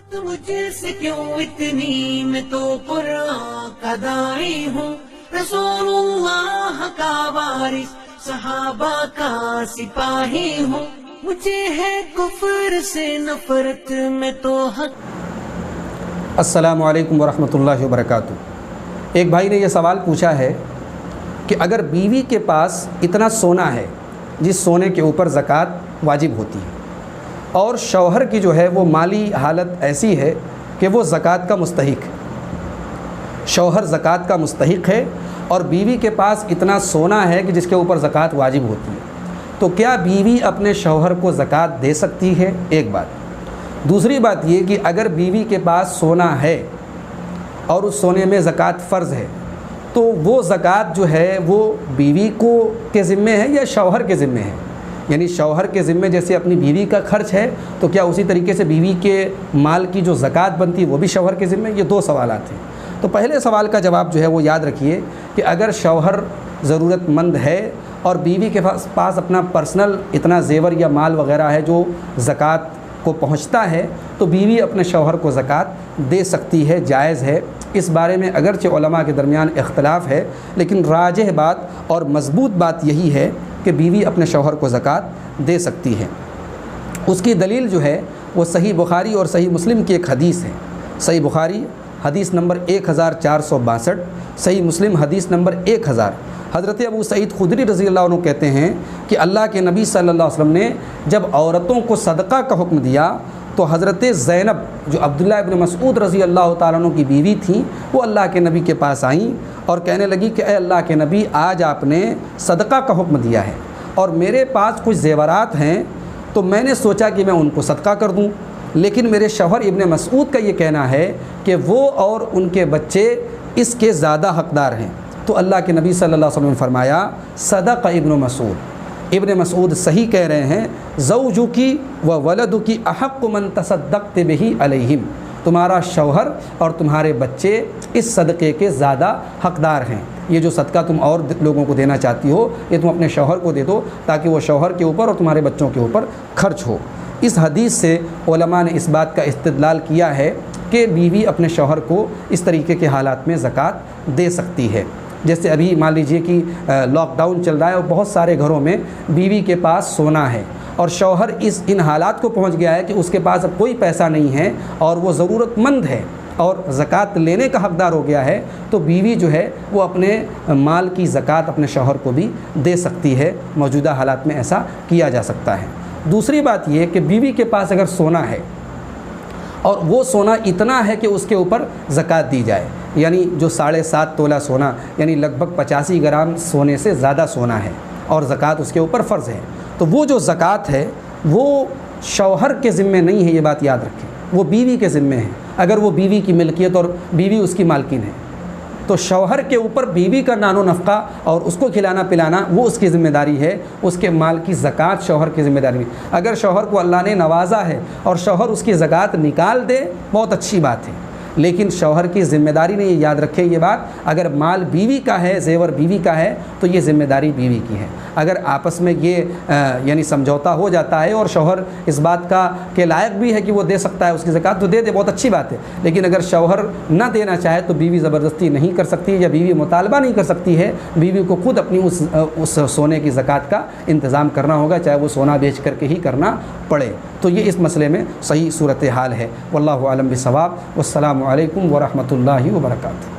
مجھ سے کیوں اتنی، میں تو قرآن کا داعی ہوں، رسول اللہ کا وارث، صحابہ کا سپاہی ہوں، مجھے ہے کفر سے نفرت، میں تو حق۔ السلام علیکم ورحمۃ اللہ وبرکاتہ۔ ایک بھائی نے یہ سوال پوچھا ہے کہ اگر بیوی کے پاس اتنا سونا ہے جس سونے کے اوپر زکوٰۃ واجب ہوتی ہے، اور شوہر کی جو ہے وہ مالی حالت ایسی ہے کہ وہ زکوٰۃ کا مستحق ہے، شوہر زکوٰۃ کا مستحق ہے اور بیوی کے پاس اتنا سونا ہے کہ جس کے اوپر زکوٰۃ واجب ہوتی ہے، تو کیا بیوی اپنے شوہر کو زکوٰۃ دے سکتی ہے؟ ایک بات۔ دوسری بات یہ کہ اگر بیوی کے پاس سونا ہے اور اس سونے میں زکوٰۃ فرض ہے، تو وہ زکوٰۃ جو ہے وہ بیوی کو کے ذمے ہے یا شوہر کے ذمے ہے؟ یعنی شوہر کے ذمے جیسے اپنی بیوی کا خرچ ہے، تو کیا اسی طریقے سے بیوی کے مال کی جو زکوٰۃ بنتی ہے وہ بھی شوہر کے ذمے؟ یہ دو سوالات ہیں۔ تو پہلے سوال کا جواب جو ہے وہ یاد رکھیے کہ اگر شوہر ضرورت مند ہے اور بیوی کے پاس اپنا پرسنل اتنا زیور یا مال وغیرہ ہے جو زکوٰۃ کو پہنچتا ہے، تو بیوی اپنے شوہر کو زکوٰۃ دے سکتی ہے، جائز ہے۔ اس بارے میں اگرچہ علماء کے درمیان اختلاف ہے، لیکن راجح بات اور مضبوط بات یہی ہے کہ بیوی اپنے شوہر کو زکوٰۃ دے سکتی ہے۔ اس کی دلیل جو ہے وہ صحیح بخاری اور صحیح مسلم کی ایک حدیث ہے۔ صحیح بخاری حدیث نمبر 1462، صحیح مسلم حدیث نمبر 1000۔ حضرت ابو سعید خدری رضی اللہ عنہ کہتے ہیں کہ اللہ کے نبی صلی اللہ علیہ وسلم نے جب عورتوں کو صدقہ کا حکم دیا تو حضرت زینب جو عبداللہ ابن مسعود رضی اللہ تعالیٰ عنہ کی بیوی تھیں، وہ اللہ کے نبی کے پاس آئیں اور کہنے لگی کہ اے اللہ کے نبی، آج آپ نے صدقہ کا حکم دیا ہے اور میرے پاس کچھ زیورات ہیں، تو میں نے سوچا کہ میں ان کو صدقہ کر دوں، لیکن میرے شوہر ابن مسعود کا یہ کہنا ہے کہ وہ اور ان کے بچے اس کے زیادہ حقدار ہیں۔ تو اللہ کے نبی صلی اللہ علیہ وسلم نے فرمایا صدق ابن مسعود، ابن مسعود صحیح کہہ رہے ہیں، زوجکی و ولدکی احق من تصدقت بہ علیہم، تمہارا شوہر اور تمہارے بچے اس صدقے کے زیادہ حقدار ہیں۔ یہ جو صدقہ تم اور لوگوں کو دینا چاہتی ہو، یہ تم اپنے شوہر کو دے دو تاکہ وہ شوہر کے اوپر اور تمہارے بچوں کے اوپر خرچ ہو۔ اس حدیث سے علماء نے اس بات کا استدلال کیا ہے کہ بیوی اپنے شوہر کو اس طریقے کے حالات میں زکوٰۃ دے سکتی ہے۔ جیسے ابھی مان لیجئے کہ لاک ڈاؤن چل رہا ہے اور بہت سارے گھروں میں بیوی کے پاس سونا ہے اور شوہر ان حالات کو پہنچ گیا ہے کہ اس کے پاس اب کوئی پیسہ نہیں ہے اور وہ ضرورت مند ہے اور زکوٰۃ لینے کا حقدار ہو گیا ہے، تو بیوی جو ہے وہ اپنے مال کی زکوٰۃ اپنے شوہر کو بھی دے سکتی ہے۔ موجودہ حالات میں ایسا کیا جا سکتا ہے۔ دوسری بات یہ کہ بیوی کے پاس اگر سونا ہے اور وہ سونا اتنا ہے کہ اس کے اوپر زکوٰۃ دی جائے، یعنی جو 7.5 تولہ سونا یعنی لگ بھگ 85 گرام سونے سے زیادہ سونا ہے اور زکوٰۃ اس کے اوپر فرض ہے، تو وہ جو زکوٰۃ ہے وہ شوہر کے ذمے نہیں ہے، یہ بات یاد رکھیں، وہ بیوی کے ذمے ہے۔ اگر وہ بیوی کی ملکیت اور بیوی اس کی مالکین ہے، تو شوہر کے اوپر بیوی کا نان و نفقہ اور اس کو کھلانا پلانا وہ اس کی ذمہ داری ہے، اس کے مال کی زکوٰۃ شوہر کی ذمہ داری ہے۔ اگر شوہر کو اللہ نے نوازا ہے اور شوہر اس کی زکوٰۃ نکال دے، بہت اچھی بات ہے، لیکن شوہر کی ذمہ داری نہیں، یہ یاد رکھے یہ بات، اگر مال بیوی کا ہے، زیور بیوی کا ہے، تو یہ ذمہ داری بیوی کی ہے۔ اگر آپس میں یہ یعنی سمجھوتا ہو جاتا ہے اور شوہر اس بات کا کہ لائق بھی ہے کہ وہ دے سکتا ہے اس کی زکوٰۃ، تو دے دے، بہت اچھی بات ہے، لیکن اگر شوہر نہ دینا چاہے تو بیوی زبردستی نہیں کر سکتی یا بیوی مطالبہ نہیں کر سکتی ہے، بیوی کو خود اپنی اس سونے کی زکوٰۃ کا انتظام کرنا ہوگا، چاہے وہ سونا بیچ کر کے ہی کرنا پڑے۔ تو یہ اس مسئلے میں صحیح صورتحال ہے۔ واللہ اعلم بالصواب۔ والسلام علیکم ورحمۃ اللہ وبرکاتہ۔